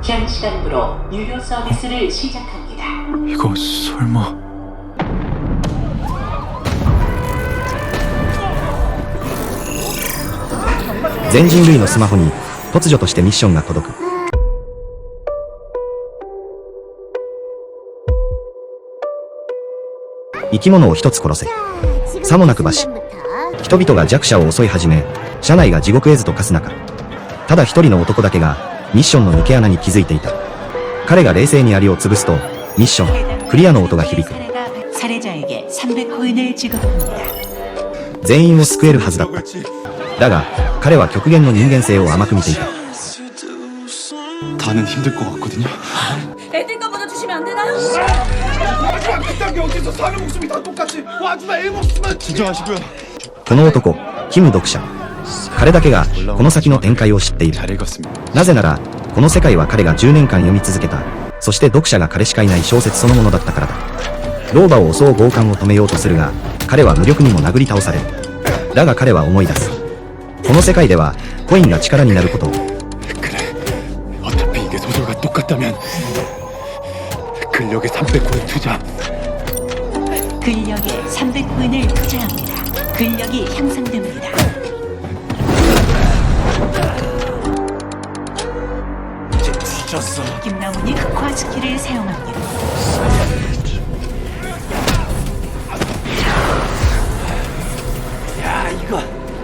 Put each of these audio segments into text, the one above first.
장시간부로 유료 서비스를 시작합니다. 이거 설마... 全人類のスマホに突如としてミッションが届く。生き物を一つ殺せ。さもなくばし。人々が弱者を襲い始め、車内が地獄絵図と化す中、ただ一人の男だけがミッションの抜け穴に気づいていた。彼が冷静にアリを潰すと、ミッションクリアの音が響く。全員を救えるはずだった。だが彼は極限の人間性を甘く見ていた。この男、キム読者。彼だけがこの先の展開を知っている。なぜならこの世界は彼が10年間読み続けた、そして読者が彼しかいない小説そのものだったからだ。老婆を襲う強姦を止めようとするが、彼は無力にも殴り倒される。だが彼は思い出す。この世界ではコインが力になることを。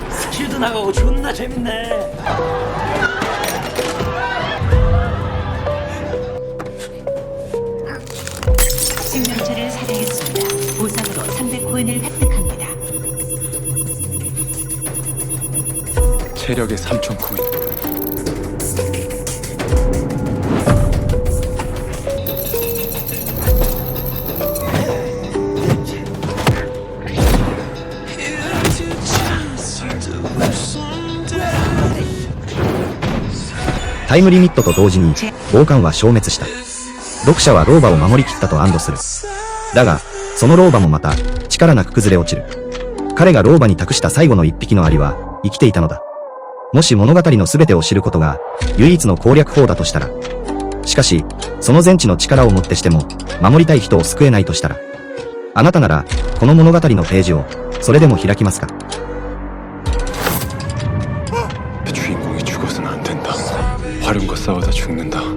스킬도 나가고 존나 재밌네. 생명체를 살해했습니다. 보상으로 300코인을 획득합니다. 체력의 3000코인.タイムリミットと同時に強姦は消滅した。読者は老婆を守りきったと安堵する。だがその老婆もまた力なく崩れ落ちる。彼が老婆に託した最後の一匹のアリは生きていたのだ。もし物語の全てを知ることが唯一の攻略法だとしたら。しかしその全知の力をもってしても守りたい人を救えないとしたら、あなたならこの物語のページをそれでも開きますか？ 주인공이 죽어서는 안 된다. 활용과 싸우다 죽는다.